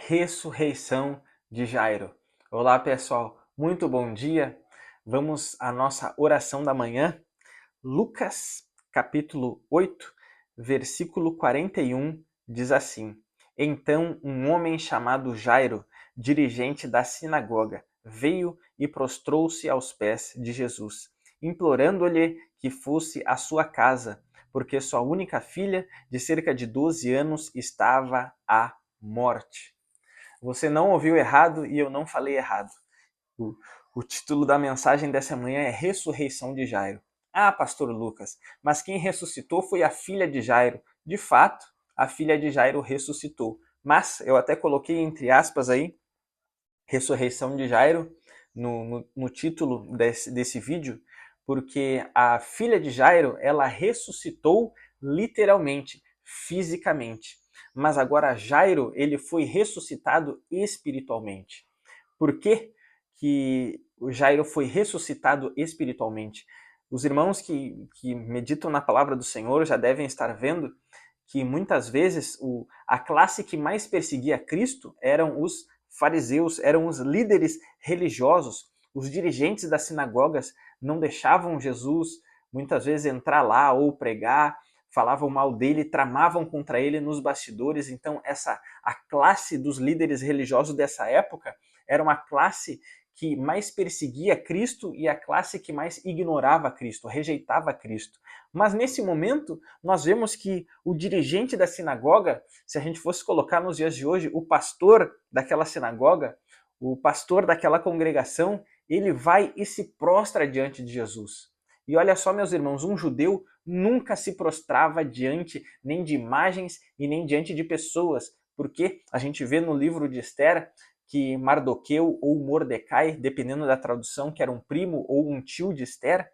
Ressurreição de Jairo. Olá, pessoal. Muito bom dia. Vamos à nossa oração da manhã. Lucas, capítulo 8, versículo 41, diz assim: Então um homem chamado Jairo, dirigente da sinagoga, veio e prostrou-se aos pés de Jesus, implorando-lhe que fosse à sua casa, porque sua única filha, de cerca de 12 anos, estava à morte. Você não ouviu errado e eu não falei errado. O, o título da mensagem dessa manhã é Ressurreição de Jairo. Ah, pastor Lucas, mas quem ressuscitou foi a filha de Jairo. De fato, a filha de Jairo ressuscitou. Mas eu até coloquei entre aspas aí, Ressurreição de Jairo, no título desse vídeo, porque a filha de Jairo, ela ressuscitou literalmente, fisicamente. Mas agora Jairo, ele foi ressuscitado espiritualmente. Por que o Jairo foi ressuscitado espiritualmente? Os irmãos que meditam na palavra do Senhor já devem estar vendo que muitas vezes a classe que mais perseguia Cristo eram os fariseus, eram os líderes religiosos, os dirigentes das sinagogas não deixavam Jesus muitas vezes entrar lá ou pregar, falavam mal dele, tramavam contra ele nos bastidores. Então a classe dos líderes religiosos dessa época era uma classe que mais perseguia Cristo e a classe que mais ignorava Cristo, rejeitava Cristo. Mas nesse momento, nós vemos que o dirigente da sinagoga, se a gente fosse colocar nos dias de hoje, o pastor daquela sinagoga, o pastor daquela congregação, ele vai e se prostra diante de Jesus. E olha só, meus irmãos, um judeu nunca se prostrava diante nem de imagens e nem diante de pessoas, porque a gente vê no livro de Esther que Mardoqueu ou Mordecai, dependendo da tradução, que era um primo ou um tio de Esther,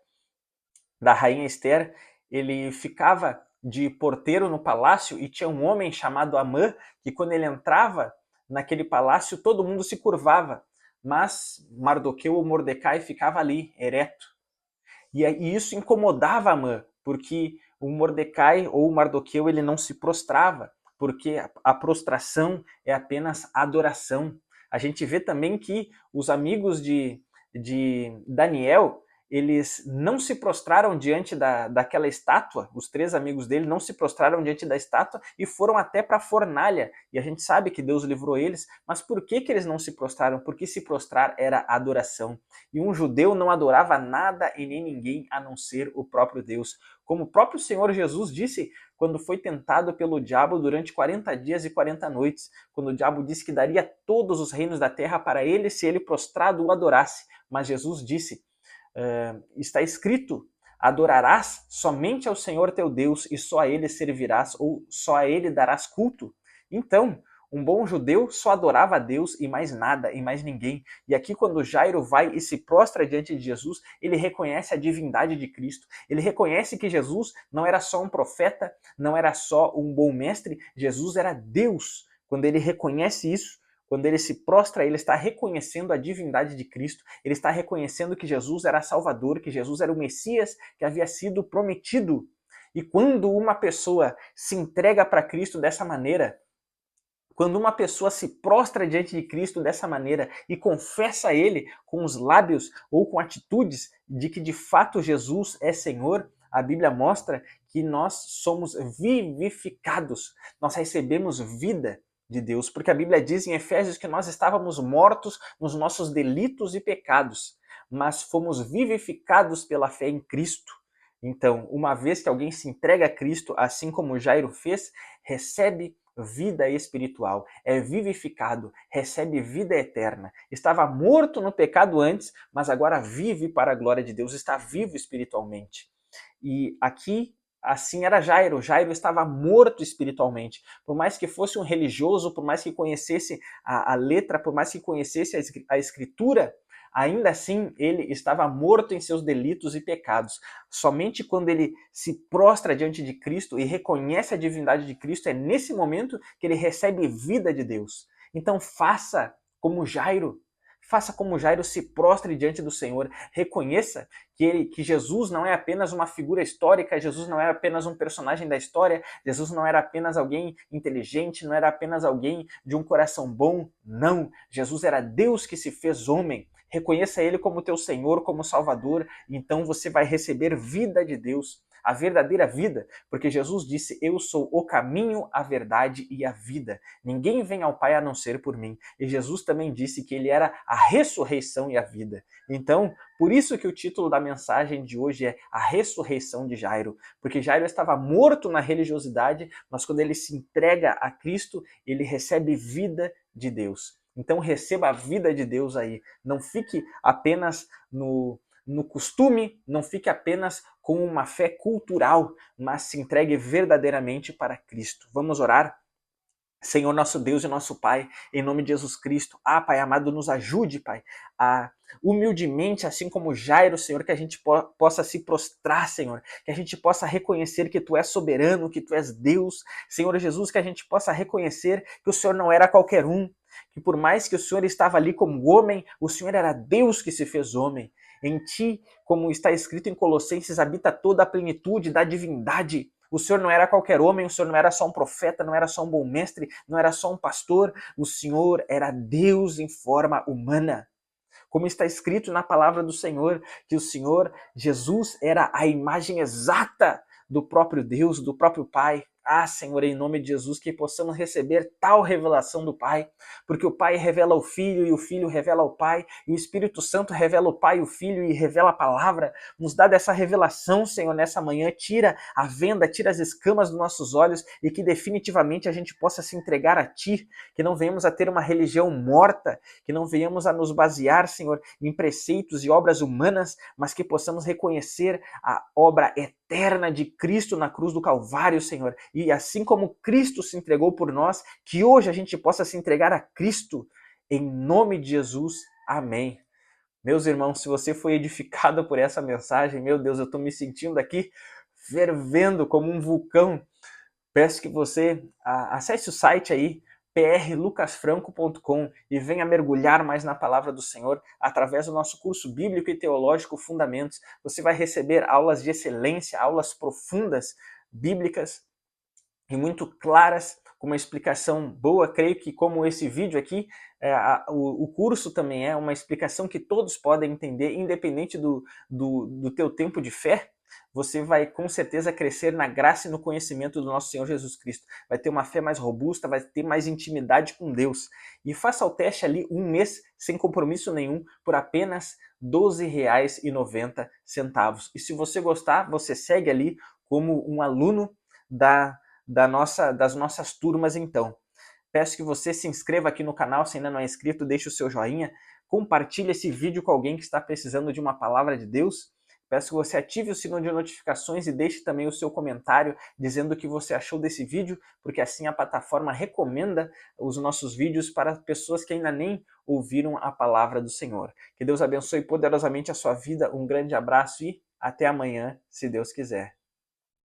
da rainha Esther, ele ficava de porteiro no palácio e tinha um homem chamado Amã, que quando ele entrava naquele palácio, todo mundo se curvava, mas Mardoqueu ou Mordecai ficava ali, ereto. E isso incomodava Amã, porque o Mordecai ou o Mardoqueu ele não se prostrava, porque a prostração é apenas adoração. A gente vê também que os amigos de Daniel, eles não se prostraram diante daquela estátua, os três amigos dele não se prostraram diante da estátua e foram até para a fornalha. E a gente sabe que Deus livrou eles, mas por que eles não se prostraram? Porque se prostrar era adoração. E um judeu não adorava nada e nem ninguém a não ser o próprio Deus. Como o próprio Senhor Jesus disse quando foi tentado pelo diabo durante 40 dias e 40 noites, quando o diabo disse que daria todos os reinos da terra para ele se ele prostrado o adorasse. Mas Jesus disse, está escrito, adorarás somente ao Senhor teu Deus e só a ele servirás ou só a ele darás culto. Então, um bom judeu só adorava a Deus e mais nada, e mais ninguém. E aqui quando Jairo vai e se prostra diante de Jesus, ele reconhece a divindade de Cristo. Ele reconhece que Jesus não era só um profeta, não era só um bom mestre, Jesus era Deus. Quando ele reconhece isso, quando ele se prostra, ele está reconhecendo a divindade de Cristo, ele está reconhecendo que Jesus era Salvador, que Jesus era o Messias que havia sido prometido. E quando uma pessoa se entrega para Cristo dessa maneira, quando uma pessoa se prostra diante de Cristo dessa maneira e confessa a Ele com os lábios ou com atitudes de que de fato Jesus é Senhor, a Bíblia mostra que nós somos vivificados, nós recebemos vida de Deus, porque a Bíblia diz em Efésios que nós estávamos mortos nos nossos delitos e pecados, mas fomos vivificados pela fé em Cristo. Então, uma vez que alguém se entrega a Cristo, assim como Jairo fez, recebe vida espiritual, é vivificado, recebe vida eterna. Estava morto no pecado antes, mas agora vive para a glória de Deus, está vivo espiritualmente. E aqui, assim era Jairo. Jairo estava morto espiritualmente. Por mais que fosse um religioso, por mais que conhecesse a letra, por mais que conhecesse a escritura, ainda assim ele estava morto em seus delitos e pecados. Somente quando ele se prostra diante de Cristo e reconhece a divindade de Cristo, é nesse momento que ele recebe vida de Deus. Então faça como Jairo. Faça como Jairo, se prostre diante do Senhor. Reconheça que Jesus não é apenas uma figura histórica, Jesus não é apenas um personagem da história, Jesus não era apenas alguém inteligente, não era apenas alguém de um coração bom. Não, Jesus era Deus que se fez homem. Reconheça Ele como teu Senhor, como Salvador, e então você vai receber vida de Deus, a verdadeira vida, porque Jesus disse: eu sou o caminho, a verdade e a vida. Ninguém vem ao Pai a não ser por mim. E Jesus também disse que ele era a ressurreição e a vida. Então, por isso que o título da mensagem de hoje é A Ressurreição de Jairo, porque Jairo estava morto na religiosidade, mas quando ele se entrega a Cristo, ele recebe vida de Deus. Então receba a vida de Deus aí. Não fique apenas no costume, não fique apenas com uma fé cultural, mas se entregue verdadeiramente para Cristo. Vamos orar? Senhor, nosso Deus e nosso Pai, em nome de Jesus Cristo, Pai amado, nos ajude, Pai, a humildemente, assim como Jairo, Senhor, que a gente possa se prostrar, Senhor, que a gente possa reconhecer que Tu és soberano, que Tu és Deus, Senhor Jesus, que a gente possa reconhecer que o Senhor não era qualquer um, que por mais que o Senhor estava ali como homem, o Senhor era Deus que se fez homem. Em Ti, como está escrito em Colossenses, habita toda a plenitude da divindade. O Senhor não era qualquer homem, o Senhor não era só um profeta, não era só um bom mestre, não era só um pastor, o Senhor era Deus em forma humana. Como está escrito na palavra do Senhor, que o Senhor Jesus era a imagem exata do próprio Deus, do próprio Pai. Senhor, em nome de Jesus, que possamos receber tal revelação do Pai, porque o Pai revela o Filho e o Filho revela o Pai, e o Espírito Santo revela o Pai e o Filho e revela a palavra. Nos dá dessa revelação, Senhor, nessa manhã. Tira a venda, tira as escamas dos nossos olhos e que definitivamente a gente possa se entregar a Ti, que não venhamos a ter uma religião morta, que não venhamos a nos basear, Senhor, em preceitos e obras humanas, mas que possamos reconhecer a obra eterna de Cristo na cruz do Calvário, Senhor. E assim como Cristo se entregou por nós, que hoje a gente possa se entregar a Cristo. Em nome de Jesus. Amém. Meus irmãos, se você foi edificado por essa mensagem, meu Deus, eu estou me sentindo aqui fervendo como um vulcão. Peço que você acesse o site aí, prlucasfranco.com, e venha mergulhar mais na palavra do Senhor através do nosso curso bíblico e teológico Fundamentos. Você vai receber aulas de excelência, aulas profundas, bíblicas e muito claras, com uma explicação boa. Creio que, como esse vídeo aqui, o curso também é uma explicação que todos podem entender, independente do teu tempo de fé. Você vai com certeza crescer na graça e no conhecimento do nosso Senhor Jesus Cristo. Vai ter uma fé mais robusta, vai ter mais intimidade com Deus. E faça o teste ali um mês, sem compromisso nenhum, por apenas R$ 12,90. E se você gostar, você segue ali como um aluno das nossas turmas então. Peço que você se inscreva aqui no canal, se ainda não é inscrito, deixe o seu joinha, compartilhe esse vídeo com alguém que está precisando de uma palavra de Deus. Peço que você ative o sino de notificações e deixe também o seu comentário dizendo o que você achou desse vídeo, porque assim a plataforma recomenda os nossos vídeos para pessoas que ainda nem ouviram a palavra do Senhor. Que Deus abençoe poderosamente a sua vida, um grande abraço e até amanhã, se Deus quiser.